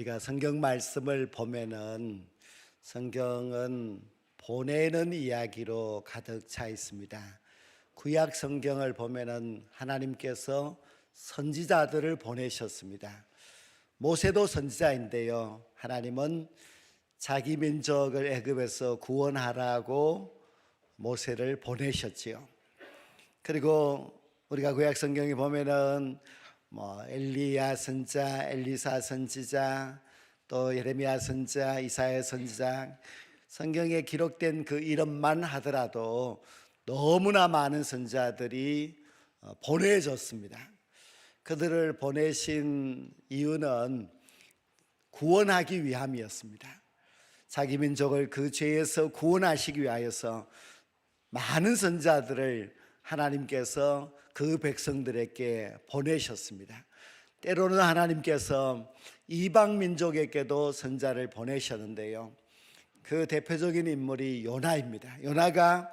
우리가 성경 말씀을 보면은 성경은 보내는 이야기로 가득 차 있습니다. 구약 성경을 보면은 하나님께서 선지자들을 보내셨습니다. 모세도 선지자인데요. 하나님은 자기 민족을 애굽에서 구원하라고 모세를 보내셨지요. 그리고 우리가 구약 성경에 보면은 엘리야 선지자, 엘리사 선지자, 또 예레미야 선지자, 이사야 선지자, 성경에 기록된 그 이름만 하더라도 너무나 많은 선지자들이 보내졌습니다. 그들을 보내신 이유는 구원하기 위함이었습니다. 자기 민족을 그 죄에서 구원하시기 위하여서 많은 선지자들을 하나님께서 그 백성들에게 보내셨습니다. 때로는 하나님께서 이방 민족에게도 선지자를 보내셨는데요. 그 대표적인 인물이 요나입니다. 요나가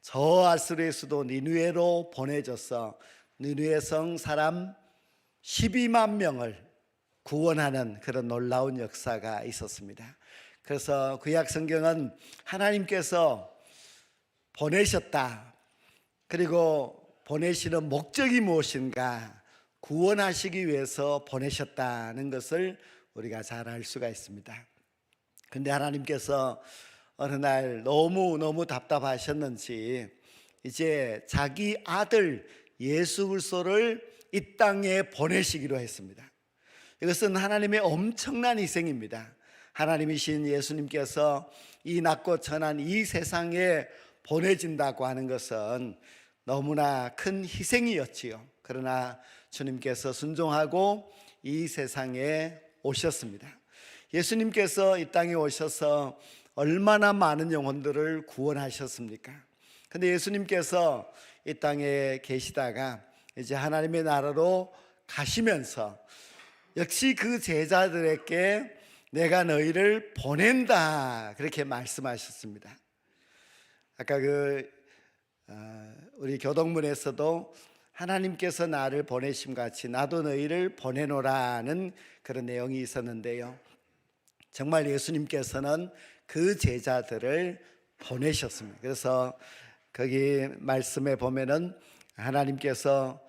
저 아수르의 수도 니느웨로 보내져서 니느웨 성 사람 12만 명을 구원하는 그런 놀라운 역사가 있었습니다. 그래서 구약 성경은 하나님께서 보내셨다. 그리고 보내시는 목적이 무엇인가, 구원하시기 위해서 보내셨다는 것을 우리가 잘 알 수가 있습니다. 그런데 하나님께서 어느 날 너무 답답하셨는지 이제 자기 아들 예수 그리스도를 이 땅에 보내시기로 했습니다. 이것은 하나님의 엄청난 희생입니다. 하나님이신 예수님께서 이 낮고 천한 이 세상에 보내진다고 하는 것은 너무나 큰 희생이었지요. 그러나 주님께서 순종하고 이 세상에 오셨습니다. 예수님께서 이 땅에 오셔서 얼마나 많은 영혼들을 구원하셨습니까? 근데 예수님께서 이 땅에 계시다가 이제 하나님의 나라로 가시면서 역시 그 제자들에게 내가 너희를 보낸다, 그렇게 말씀하셨습니다. 아까 우리 교동문에서도 하나님께서 나를 보내심 같이 나도 너희를 보내노라는 그런 내용이 있었는데요. 정말 예수님께서는 그 제자들을 보내셨습니다. 그래서 거기 말씀에 보면은 하나님께서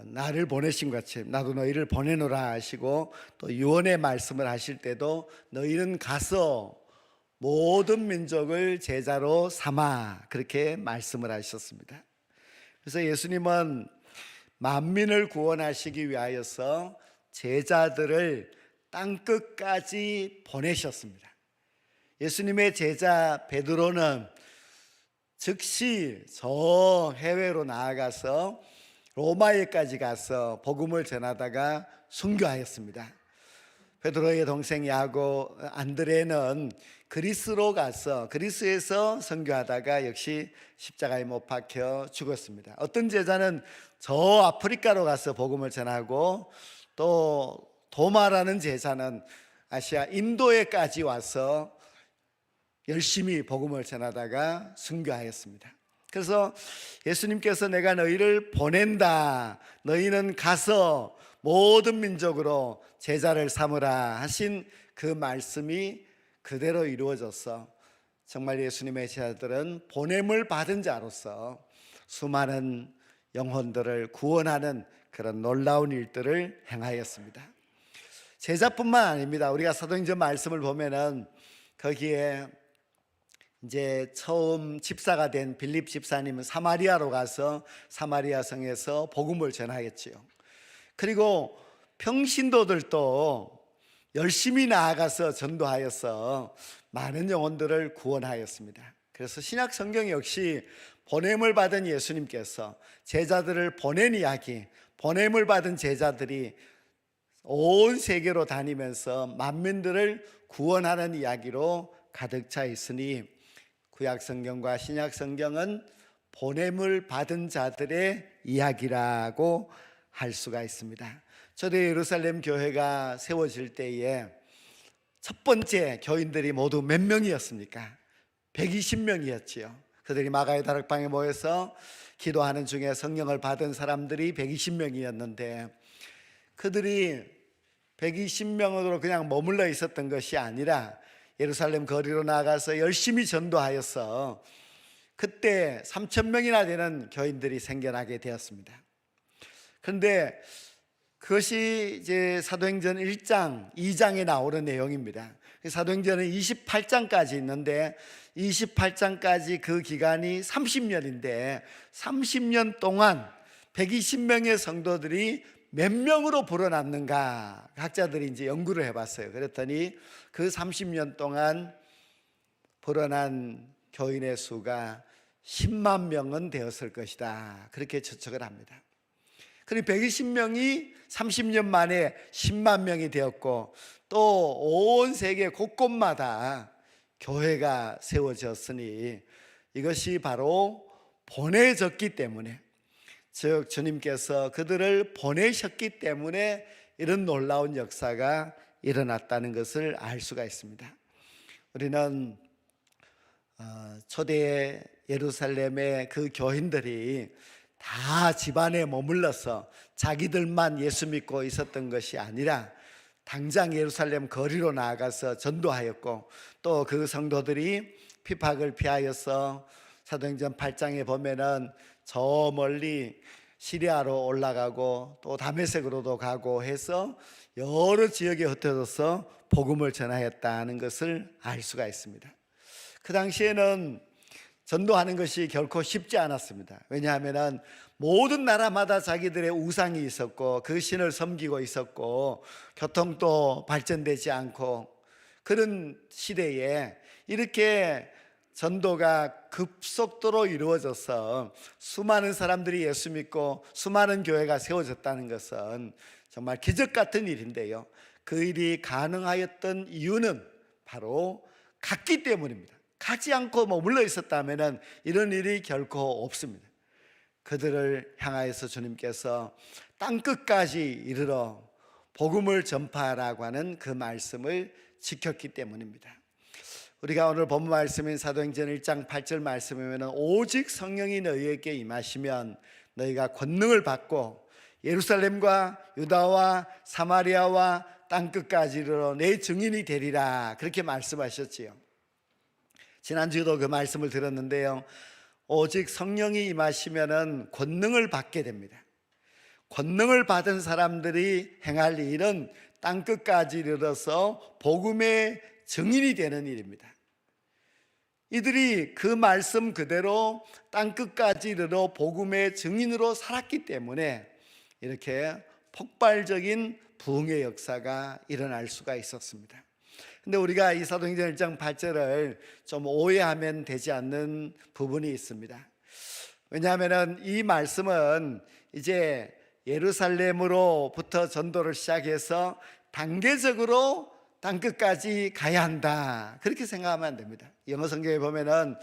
나를 보내신 같이 나도 너희를 보내노라 하시고, 또 유언의 말씀을 하실 때도 너희는 가서 모든 민족을 제자로 삼아, 그렇게 말씀을 하셨습니다. 그래서 예수님은 만민을 구원하시기 위하여서 제자들을 땅끝까지 보내셨습니다. 예수님의 제자 베드로는 즉시 저 해외로 나아가서 로마에까지 가서 복음을 전하다가 순교하였습니다. 베드로의 동생 야고, 안드레는 그리스로 가서 그리스에서 선교하다가 역시 십자가에 못 박혀 죽었습니다. 어떤 제자는 저 아프리카로 가서 복음을 전하고, 또 도마라는 제자는 아시아 인도에까지 와서 열심히 복음을 전하다가 순교하였습니다. 그래서 예수님께서 내가 너희를 보낸다, 너희는 가서 모든 민족으로 제자를 삼으라 하신 그 말씀이 그대로 이루어져서 정말 예수님의 제자들은 보냄을 받은 자로서 수많은 영혼들을 구원하는 그런 놀라운 일들을 행하였습니다. 제자뿐만 아닙니다. 우리가 사도행전 말씀을 보면은 거기에 이제 처음 집사가 된 빌립 집사님은 사마리아로 가서 사마리아 성에서 복음을 전하였지요. 그리고 평신도들도 열심히 나아가서 전도하여서 많은 영혼들을 구원하였습니다. 그래서 신약 성경 역시 보냄을 받은 예수님께서 제자들을 보낸 이야기, 보냄을 받은 제자들이 온 세계로 다니면서 만민들을 구원하는 이야기로 가득 차 있으니 구약 성경과 신약 성경은 보냄을 받은 자들의 이야기라고 할 수가 있습니다. 저도 예루살렘 교회가 세워질 때에 첫 번째 교인들이 모두 몇 명이었습니까? 120명이었지요. 그들이 마가의 다락방에 모여서 기도하는 중에 성령을 받은 사람들이 120명이었는데 그들이 120명으로 그냥 머물러 있었던 것이 아니라 예루살렘 거리로 나가서 열심히 전도하여서 그때 3,000명이나 되는 교인들이 생겨나게 되었습니다. 그런데 그것이 이제 사도행전 1장, 2장에 나오는 내용입니다. 사도행전은 28장까지 있는데 28장까지 그 기간이 30년인데 30년 동안 120명의 성도들이 몇 명으로 불어났는가 학자들이 이제 연구를 해봤어요. 그랬더니 그 30년 동안 불어난 교인의 수가 10만 명은 되었을 것이다, 그렇게 추측을 합니다. 그리고 120명이 30년 만에 10만 명이 되었고 또 온 세계 곳곳마다 교회가 세워졌으니 이것이 바로 보내졌기 때문에, 즉 주님께서 그들을 보내셨기 때문에 이런 놀라운 역사가 일어났다는 것을 알 수가 있습니다. 우리는 초대 예루살렘의 그 교인들이 다 집안에 머물러서 자기들만 예수 믿고 있었던 것이 아니라 당장 예루살렘 거리로 나아가서 전도하였고 또 그 성도들이 핍박을 피하여서 사도행전 8장에 보면은 저 멀리 시리아로 올라가고 또 다메섹으로도 가고 해서 여러 지역에 흩어져서 복음을 전하였다는 것을 알 수가 있습니다. 그 당시에는 전도하는 것이 결코 쉽지 않았습니다. 왜냐하면 모든 나라마다 자기들의 우상이 있었고 그 신을 섬기고 있었고 교통도 발전되지 않고 그런 시대에 이렇게 전도가 급속도로 이루어져서 수많은 사람들이 예수 믿고 수많은 교회가 세워졌다는 것은 정말 기적 같은 일인데요, 그 일이 가능하였던 이유는 바로 갔기 때문입니다. 가지 않고 머물러 있었다면 이런 일이 결코 없습니다. 그들을 향하여서 주님께서 땅끝까지 이르러 복음을 전파하라고 하는 그 말씀을 지켰기 때문입니다. 우리가 오늘 본문 말씀인 사도행전 1장 8절 말씀이면 오직 성령이 너희에게 임하시면 너희가 권능을 받고 예루살렘과 유다와 사마리아와 땅끝까지 이르러 내 증인이 되리라, 그렇게 말씀하셨지요. 지난주에도 그 말씀을 들었는데요, 오직 성령이 임하시면 권능을 받게 됩니다. 권능을 받은 사람들이 행할 일은 땅끝까지 이르러서 복음의 증인이 되는 일입니다. 이들이 그 말씀 그대로 땅끝까지 이르러 복음의 증인으로 살았기 때문에 이렇게 폭발적인 부흥의 역사가 일어날 수가 있었습니다. 근데 우리가 이 사도행전 1장 8절을 좀 오해하면 되지 않는 부분이 있습니다. 왜냐하면 이 말씀은 이제 예루살렘으로부터 전도를 시작해서 단계적으로 땅끝까지 가야 한다, 그렇게 생각하면 안 됩니다. 영어 성경에 보면은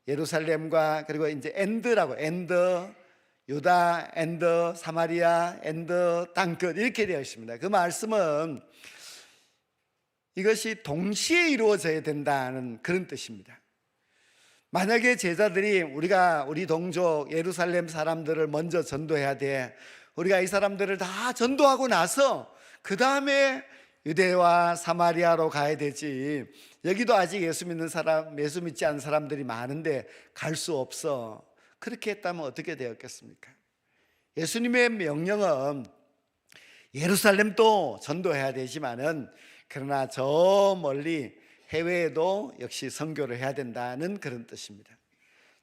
예루살렘과 그리고 이제 엔드라고, 엔드 유다, 엔드 사마리아, 엔드 땅끝, 이렇게 되어 있습니다. 그 말씀은 이것이 동시에 이루어져야 된다는 그런 뜻입니다. 만약에 제자들이 우리 동족 예루살렘 사람들을 먼저 전도해야 돼, 우리가 이 사람들을 다 전도하고 나서 그 다음에 유대와 사마리아로 가야 되지, 여기도 아직 예수 믿는 사람, 예수 믿지 않는 사람들이 많은데 갈 수 없어, 그렇게 했다면 어떻게 되었겠습니까? 예수님의 명령은 예루살렘도 전도해야 되지만은 그러나 저 멀리 해외에도 역시 선교를 해야 된다는 그런 뜻입니다.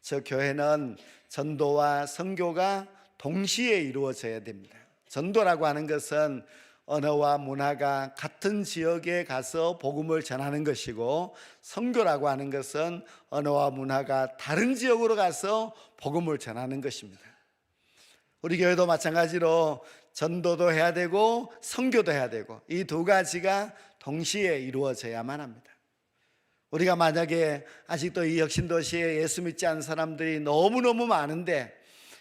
저 교회는 전도와 선교가 동시에 이루어져야 됩니다. 전도라고 하는 것은 언어와 문화가 같은 지역에 가서 복음을 전하는 것이고, 선교라고 하는 것은 언어와 문화가 다른 지역으로 가서 복음을 전하는 것입니다. 우리 교회도 마찬가지로 전도도 해야 되고 선교도 해야 되고 이 두 가지가 동시에 이루어져야만 합니다. 우리가 만약에 아직도 이 혁신도시에 예수 믿지 않는 사람들이 너무너무 많은데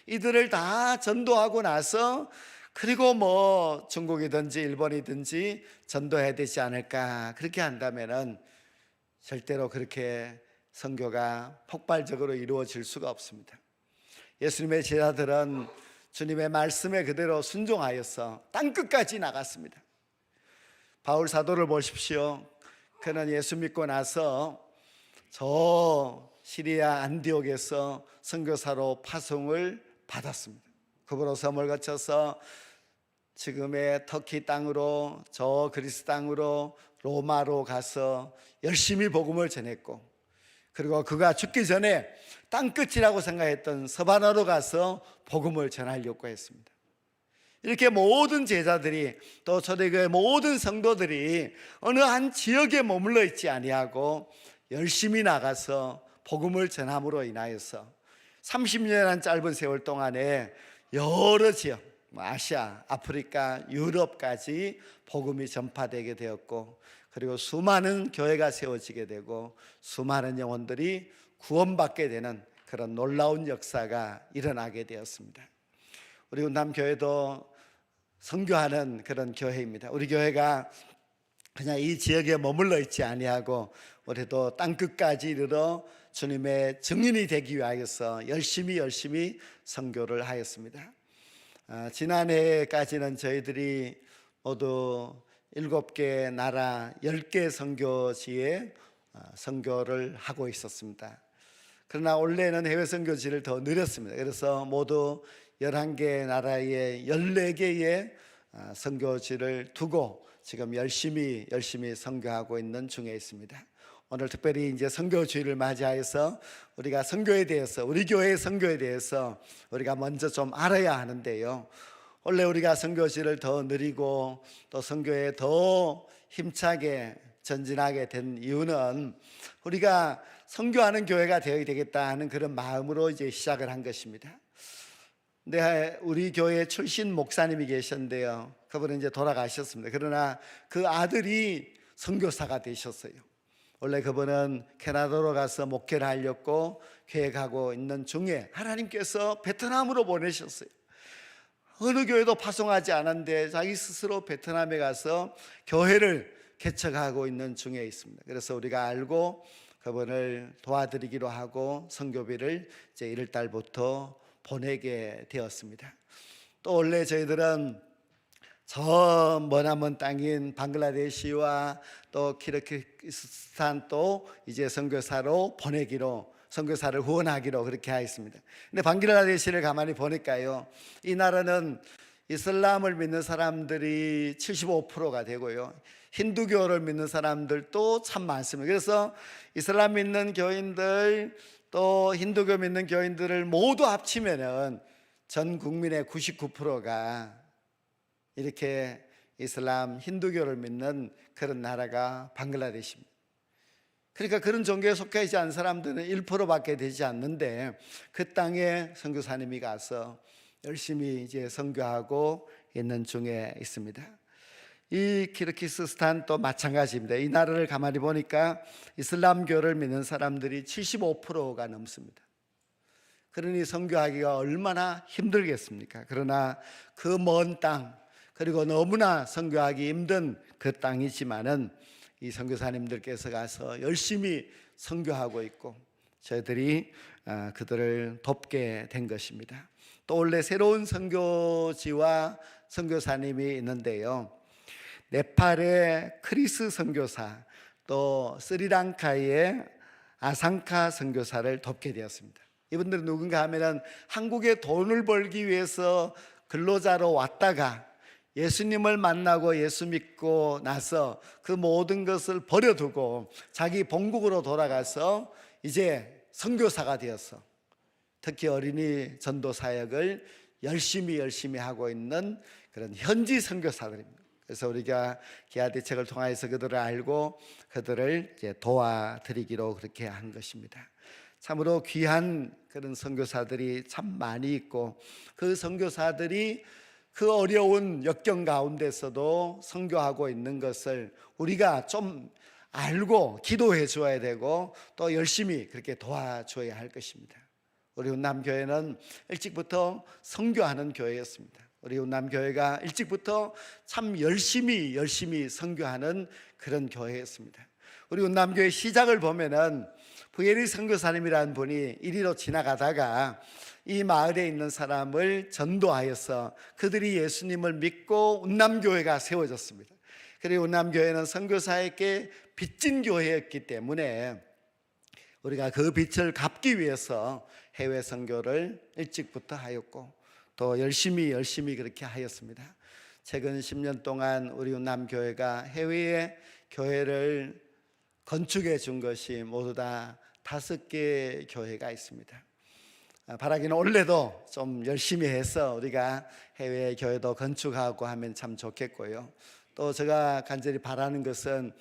이들을 다 전도하고 나서 그리고 뭐 중국이든지 일본이든지 전도해야 되지 않을까, 그렇게 한다면은 절대로 그렇게 선교가 폭발적으로 이루어질 수가 없습니다. 예수님의 제자들은 주님의 말씀에 그대로 순종하여서 땅끝까지 나갔습니다. 바울 사도를 보십시오. 그는 예수 믿고 나서 저 시리아 안디옥에서 선교사로 파송을 받았습니다. 그보로 섬을 거쳐서 지금의 터키 땅으로, 저 그리스 땅으로, 로마로 가서 열심히 복음을 전했고, 그리고 그가 죽기 전에 땅끝이라고 생각했던 서바나로 가서 복음을 전하려고 했습니다. 이렇게 모든 제자들이, 또 초대교회 모든 성도들이 어느 한 지역에 머물러 있지 아니하고 열심히 나가서 복음을 전함으로 인하여서 30년이라는 짧은 세월 동안에 여러 지역, 아시아, 아프리카, 유럽까지 복음이 전파되게 되었고, 그리고 수많은 교회가 세워지게 되고 수많은 영혼들이 구원받게 되는 그런 놀라운 역사가 일어나게 되었습니다. 우리 운남교회도 선교하는 그런 교회입니다. 우리 교회가 그냥 이 지역에 머물러 있지 아니하고 우리도 땅끝까지 이르러 주님의 증인이 되기 위하여서 열심히 선교를 하였습니다. 지난해까지는 저희들이 모두 7개 나라 10개 선교지에 선교를 하고 있었습니다. 그러나 올해는 해외 선교지를 더 늘렸습니다. 그래서 모두 11개 나라에 14개의 선교지를 두고 지금 열심히 선교하고 있는 중에 있습니다. 오늘 특별히 이제 선교주의를 맞이하여서 우리가 선교에 대해서, 우리 교회의 선교에 대해서 우리가 먼저 좀 알아야 하는데요. 원래 우리가 선교지를 더 늘리고 또 선교에 더 힘차게 전진하게 된 이유는 우리가 선교하는 교회가 되어야 되겠다 하는 그런 마음으로 이제 시작을 한 것입니다. 근데 우리 교회 출신 목사님이 계셨는데요. 그분은 이제 돌아가셨습니다. 그러나 그 아들이 선교사가 되셨어요. 원래 그분은 캐나다로 가서 목회를 하려고 계획하고 있는 중에 하나님께서 베트남으로 보내셨어요. 어느 교회도 파송하지 않았는데 자기 스스로 베트남에 가서 교회를 개척하고 있는 중에 있습니다. 그래서 우리가 알고 그분을 도와드리기로 하고 선교비를 이제 1월 달부터 보내게 되었습니다. 또 원래 저희들은 저 머나먼 땅인 방글라데시와 또 키르기스탄 또 이제 선교사로 보내기로, 선교사를 후원하기로 그렇게 하였습니다. 근데 방글라데시를 가만히 보니까요, 이 나라는 이슬람을 믿는 사람들이 75%가 되고요, 힌두교를 믿는 사람들도 참 많습니다. 그래서 이슬람 믿는 교인들 또 힌두교 믿는 교인들을 모두 합치면은 전 국민의 99%가 이렇게 이슬람, 힌두교를 믿는 그런 나라가 방글라데시입니다. 그러니까 그런 종교에 속해 있지 않은 사람들은 1%밖에 되지 않는데 그 땅에 선교사님이 가서 열심히 이제 선교하고 있는 중에 있습니다. 이 키르기스탄도 마찬가지입니다. 이 나라를 가만히 보니까 이슬람교를 믿는 사람들이 75%가 넘습니다. 그러니 선교하기가 얼마나 힘들겠습니까? 그러나 그 먼 땅, 그리고 너무나 선교하기 힘든 그 땅이지만은 이 선교사님들께서 가서 열심히 선교하고 있고 저희들이 그들을 돕게 된 것입니다. 또 원래 새로운 선교지와 선교사님이 있는데요, 네팔의 크리스 선교사, 또 스리랑카의 아상카 선교사를 돕게 되었습니다. 이분들은 누군가 하면은 한국에 돈을 벌기 위해서 근로자로 왔다가 예수님을 만나고 예수 믿고 나서 그 모든 것을 버려두고 자기 본국으로 돌아가서 이제 선교사가 되어서 특히 어린이 전도 사역을 열심히 하고 있는 그런 현지 선교사들입니다. 그래서 우리가 기아 대책을 통해서 그들을 알고 그들을 이제 도와드리기로 그렇게 한 것입니다. 참으로 귀한 그런 선교사들이 참 많이 있고 그 선교사들이 그 어려운 역경 가운데서도 선교하고 있는 것을 우리가 좀 알고 기도해 줘야 되고 또 열심히 그렇게 도와줘야 할 것입니다. 우리 운남교회는 일찍부터 선교하는 교회였습니다. 우리 운남교회가 일찍부터 참 열심히 선교하는 그런 교회였습니다. 우리 운남교회 시작을 보면은 부예리 선교사님이라는 분이 이리로 지나가다가 이 마을에 있는 사람을 전도하여서 그들이 예수님을 믿고 운남교회가 세워졌습니다. 그리고 운남교회는 선교사에게 빚진 교회였기 때문에 우리가 그 빚을 갚기 위해서 해외 선교를 일찍부터 하였고 또 열심히 그렇게 하였습니다. 최근 10년 동안 우리 운남교회가 해외에 교회를 건축해 준 것이 모두 다 5개 교회가 있습니다. 바라기는 올해도 좀 열심히 해서 우리가 해외 교회도 건축하고 하면 참 좋겠고요. 또 제가 간절히 바라는 것은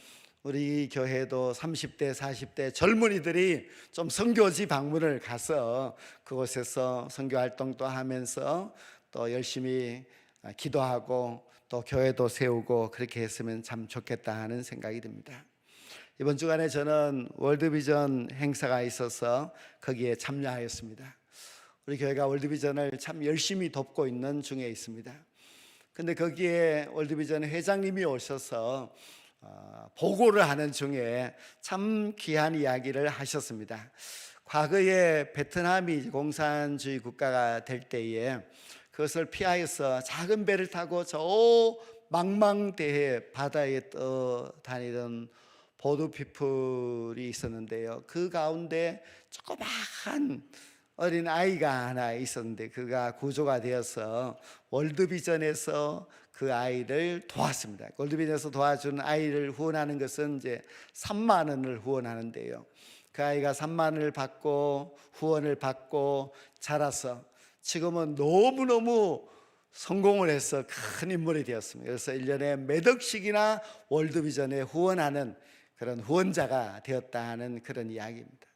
우리 교회도 30대, 40대 젊은이들이 좀 선교지 방문을 가서 그곳에서 선교 활동도 하면서 또 열심히 기도하고 또 교회도 세우고 그렇게 했으면 참 좋겠다 하는 생각이 듭니다. 이번 주간에 저는 월드비전 행사가 있어서 거기에 참여하였습니다. 우리 교회가 월드비전을 참 열심히 돕고 있는 중에 있습니다. 근데 거기에 월드비전 회장님이 오셔서 보고를 하는 중에 참 귀한 이야기를 하셨습니다. 과거에 베트남이 공산주의 국가가 될 때에 그것을 피하여서 작은 배를 타고 저 망망대해 바다에 떠다니던 보드피플이 있었는데요. 그 가운데 조그마한 어린 아이가 하나 있었는데 그가 구조가 되어서 월드비전에서 그 아이를 도왔습니다. 월드비전에서 도와준 아이를 후원하는 것은 이제 3만 원을 후원하는데요. 그 아이가 3만 원을 받고 후원을 받고 자라서 지금은 너무너무 성공을 해서 큰 인물이 되었습니다. 그래서 1년에 몇 억씩이나 월드비전에 후원하는 그런 후원자가 되었다는 그런 이야기입니다.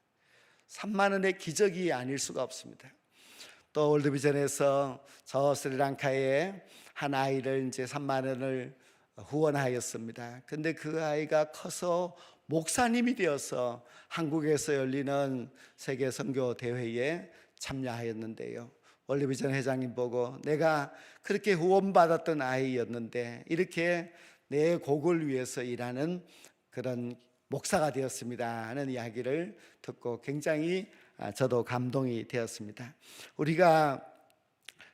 3만 원의 기적이 아닐 수가 없습니다. 또 월드비전에서 저 스리랑카에 한 아이를 이제 3만 원을 후원하였습니다. 근데 그 아이가 커서 목사님이 되어서 한국에서 열리는 세계 선교 대회에 참여하였는데요. 월드비전 회장님 보고 내가 그렇게 후원받았던 아이였는데 이렇게 내 곡을 위해서 일하는 그런 목사가 되었습니다 하는 이야기를 듣고 굉장히 저도 감동이 되었습니다. 우리가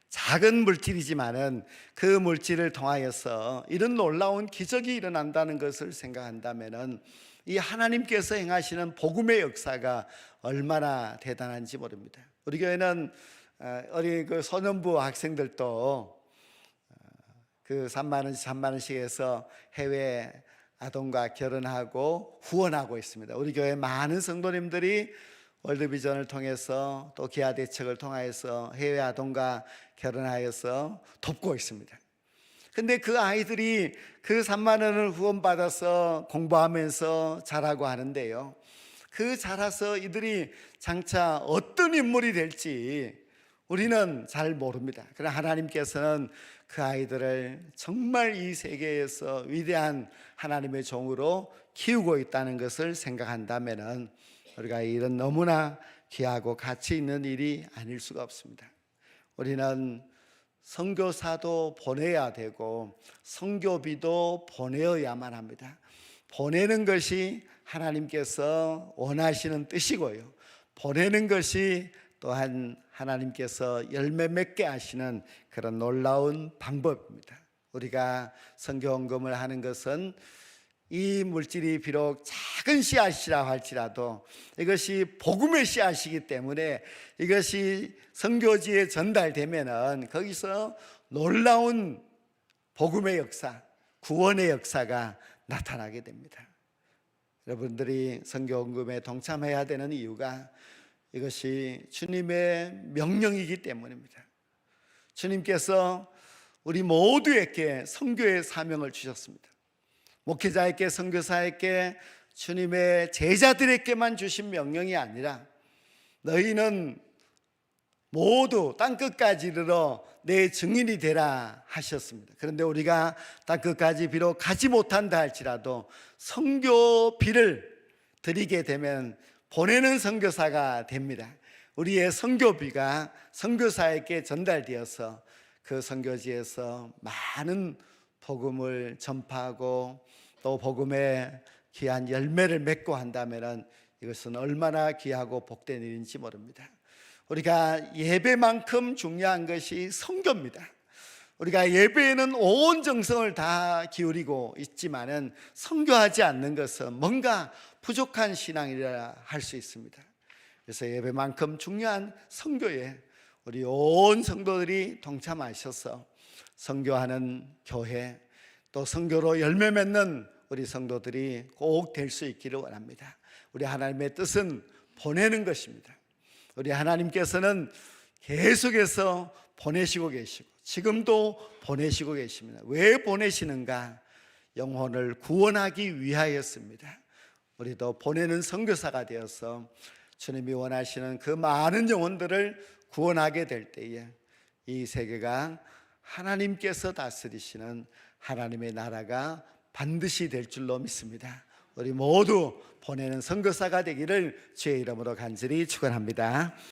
작은 물질이지만은 그 물질을 통하여서 이런 놀라운 기적이 일어난다는 것을 생각한다면은 이 하나님께서 행하시는 복음의 역사가 얼마나 대단한지 모릅니다. 우리 교회는 어린 그 소년부 학생들도 그 3만 원씩 해서 해외 아동과 결혼하고 후원하고 있습니다. 우리 교회 많은 성도님들이 월드비전을 통해서 또 기아 대책을 통해서 해외 아동과 결혼하여서 돕고 있습니다. 근데 그 아이들이 그 3만 원을 후원받아서 공부하면서 자라고 하는데요. 그 자라서 이들이 장차 어떤 인물이 될지 우리는 잘 모릅니다. 그러나 하나님께서는 그 아이들을 정말 이 세계에서 위대한 하나님의 종으로 키우고 있다는 것을 생각한다면 우리가 이런 너무나 귀하고 가치 있는 일이 아닐 수가 없습니다. 우리는 선교사도 보내야 되고 선교비도 보내어야만 합니다. 보내는 것이 하나님께서 원하시는 뜻이고요. 보내는 것이 또한 하나님께서 열매 맺게 하시는 그런 놀라운 방법입니다. 우리가 선교헌금을 하는 것은 이 물질이 비록 작은 씨앗이라 할지라도 이것이 복음의 씨앗이기 때문에 이것이 선교지에 전달되면은 거기서 놀라운 복음의 역사, 구원의 역사가 나타나게 됩니다. 여러분들이 선교헌금에 동참해야 되는 이유가 이것이 주님의 명령이기 때문입니다. 주님께서 우리 모두에게 선교의 사명을 주셨습니다. 목회자에게, 선교사에게, 주님의 제자들에게만 주신 명령이 아니라 너희는 모두 땅끝까지 이르러 내 증인이 되라 하셨습니다. 그런데 우리가 땅끝까지 비록 가지 못한다 할지라도 선교비를 드리게 되면 보내는 선교사가 됩니다. 우리의 선교비가 선교사에게 전달되어서 그 선교지에서 많은 복음을 전파하고 또 복음의 귀한 열매를 맺고 한다면 이것은 얼마나 귀하고 복된 일인지 모릅니다. 우리가 예배만큼 중요한 것이 선교입니다. 우리가 예배에는 온 정성을 다 기울이고 있지만은 선교하지 않는 것은 뭔가 부족한 신앙이라 할 수 있습니다. 그래서 예배만큼 중요한 선교에 우리 온 성도들이 동참하셔서 선교하는 교회, 또 선교로 열매 맺는 우리 성도들이 꼭 될 수 있기를 원합니다. 우리 하나님의 뜻은 보내는 것입니다. 우리 하나님께서는 계속해서 보내시고 계시고 지금도 보내시고 계십니다. 왜 보내시는가? 영혼을 구원하기 위하였습니다. 우리도 보내는 선교사가 되어서 주님이 원하시는 그 많은 영혼들을 구원하게 될 때에 이 세계가 하나님께서 다스리시는 하나님의 나라가 반드시 될 줄로 믿습니다. 우리 모두 보내는 선교사가 되기를 주의 이름으로 간절히 축원합니다.